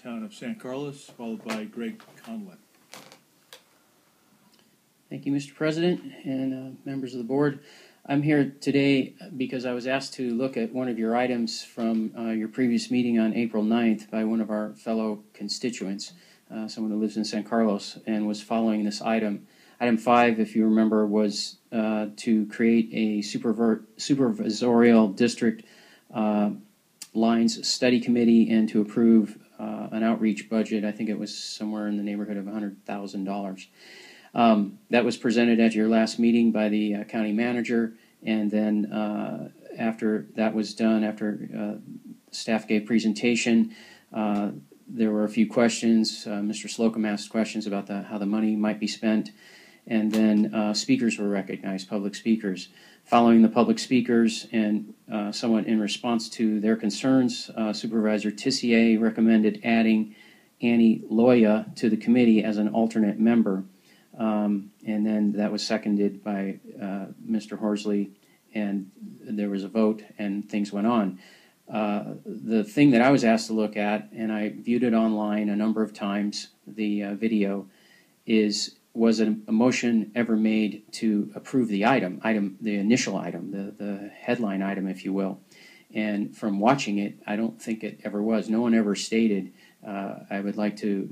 Town of San Carlos, followed by Greg Conlon. Thank you, Mr. President and members of the board. I'm here today because I was asked to look at one of your items from your previous meeting on April 9th by one of our fellow constituents, someone who lives in San Carlos, and was following this item. Item 5, if you remember, was to create a supervisorial district lines study committee and to approve an outreach budget. I think it was somewhere in the neighborhood of $100,000. That was presented at your last meeting by the county manager, and then after that was done, after staff gave presentation, there were a few questions. Mr. Slocum asked questions about how the money might be spent, and then speakers were recognized, public speakers. Following the public speakers and somewhat in response to their concerns, Supervisor Tissier recommended adding Annie Loya to the committee as an alternate member. And then that was seconded by Mr. Horsley, and there was a vote, and things went on. The thing that I was asked to look at, and I viewed it online a number of times, the video, was a motion ever made to approve the the initial item, the headline item, if you will. And from watching it, I don't think it ever was. No one ever stated, I would like to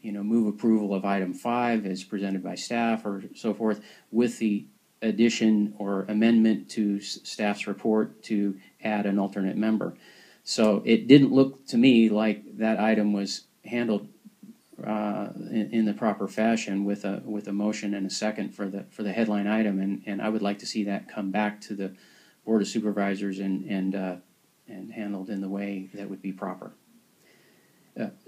move approval of item 5 as presented by staff or so forth, with the addition or amendment to staff's report to add an alternate member. So it didn't look to me like that item was handled in the proper fashion with a motion and a second for the headline item, and I would like to see that come back to the Board of Supervisors and handled in the way that would be proper.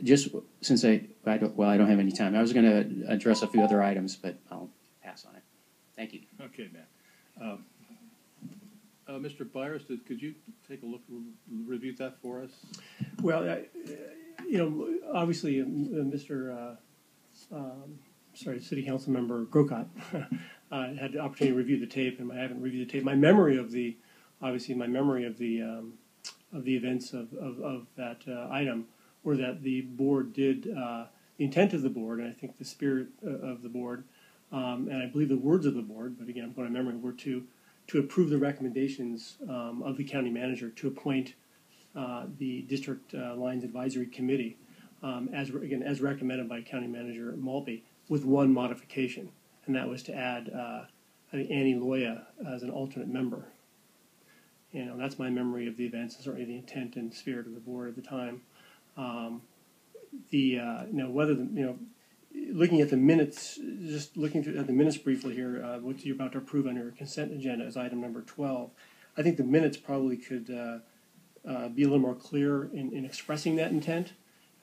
Just since I don't have any time, I was going to address a few other items, but I'll pass on it. Thank you. Okay, Matt. Mr. Byers, could you take a look, review that for us? Well, obviously, City Council Member Grocott had the opportunity to review the tape, and I haven't reviewed the tape. My memory of the events of that item were that the board did, the intent of the board, and I think the spirit of the board, and I believe the words of the board, but again, I'm going to memory, were to approve the recommendations of the county manager to appoint the District Lines Advisory Committee, as recommended by County Manager Maltby, with one modification, and that was to add I think Annie Loya as an alternate member. That's my memory of the events, and certainly the intent and spirit of the board at the time. Looking at the minutes, just looking at the minutes briefly here, what you're about to approve on your consent agenda is item number 12. I think the minutes probably could be a little more clear in expressing that intent.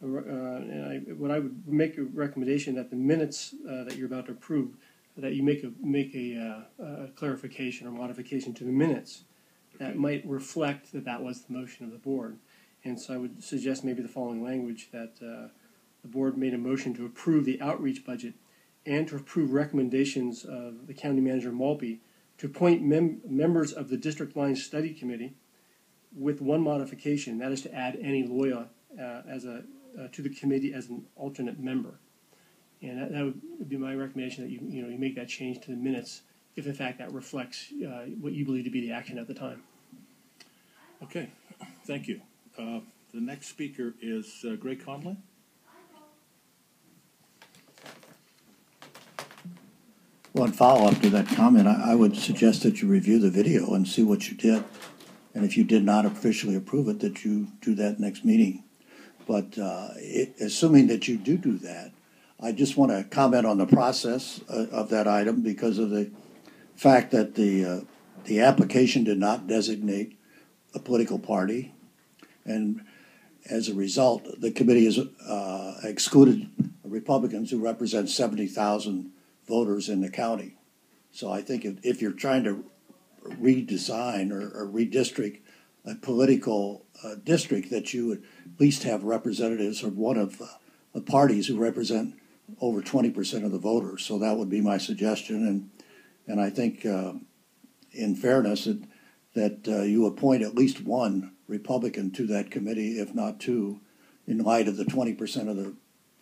What I would make a recommendation that the minutes that you're about to approve, that you make a clarification or modification to the minutes that might reflect that was the motion of the board. And so I would suggest maybe the following language, that the board made a motion to approve the outreach budget and to approve recommendations of the county manager Maltby to appoint members of the District Line Study Committee with one modification, that is to add Annie Loya to the committee as an alternate member. And that would be my recommendation, that you make that change to the minutes if in fact that reflects what you believe to be the action at the time. Okay, thank you. The next speaker is Greg Conlon. Well, in follow-up to that comment, I would suggest that you review the video and see what you did. And if you did not officially approve it, that you do that next meeting. But assuming that you do that, I just want to comment on the process of that item, because of the fact that the application did not designate a political party. And as a result, the committee has excluded Republicans who represent 70,000 voters in the county. So I think if you're trying to redesign or redistrict a political district, that you would at least have representatives from one of the parties who represent over 20% of the voters. So that would be my suggestion. And I think, in fairness, that you appoint at least one Republican to that committee, if not two, in light of the 20% of the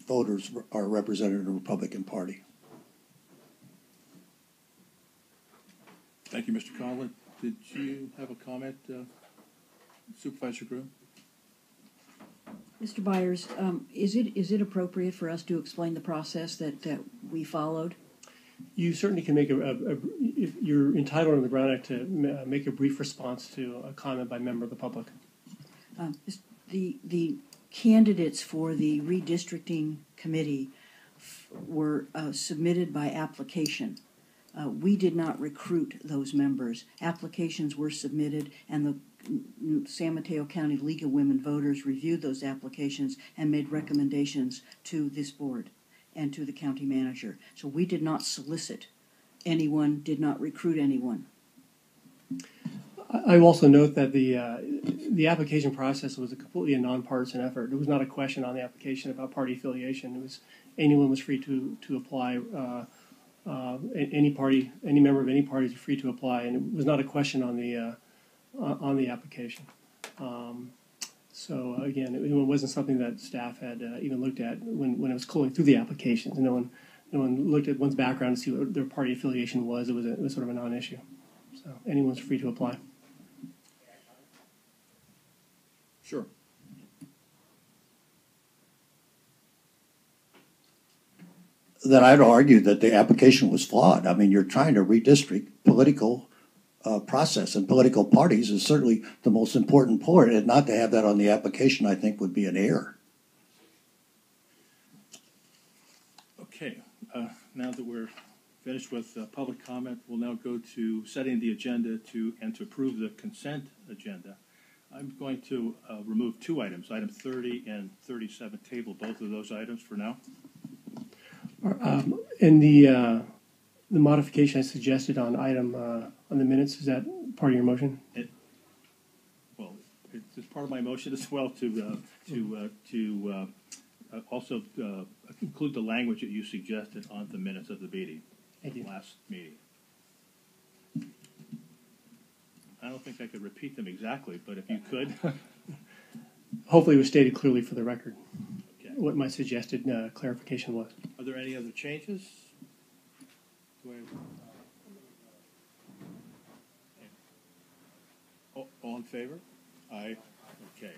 voters are represented in the Republican Party. Thank you, Mr. Conlon. Did you have a comment, Supervisor Groom? Mr. Byers, is it appropriate for us to explain the process that we followed? You certainly can make if you're entitled in the Brown Act to make a brief response to a comment by a member of the public. The candidates for the redistricting committee were submitted by application. We did not recruit those members. Applications were submitted, and the San Mateo County League of Women Voters reviewed those applications and made recommendations to this board and to the county manager. So we did not solicit anyone, did not recruit anyone. I also note that the application process was completely a nonpartisan effort. There was not a question on the application about party affiliation. It was anyone was free to apply. Any member of any party is free to apply, and it was not a question on the application. So again, it wasn't something that staff had even looked at when it was going through the applications. No one looked at one's background to see what their party affiliation was. It was sort of a non-issue. So anyone's free to apply. Sure. Then I'd argue that the application was flawed. I mean, you're trying to redistrict political process, and political parties is certainly the most important part, and not to have that on the application, I think, would be an error. Okay. Now that we're finished with public comment, we'll now go to setting the agenda to approve the consent agenda. I'm going to remove two items, item 30 and 37, table both of those items for now. And the modification I suggested on item on the minutes, is that part of your motion? It's part of my motion as well to also include the language that you suggested on the minutes of the meeting. Thank you. Last meeting. I don't think I could repeat them exactly, but if you could. Hopefully it was stated clearly for the record. Okay. What my suggested clarification was. Are there any other changes? All in favor? Aye. Okay.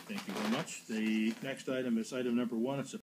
Thank you very much. The next item is item number 1. It's a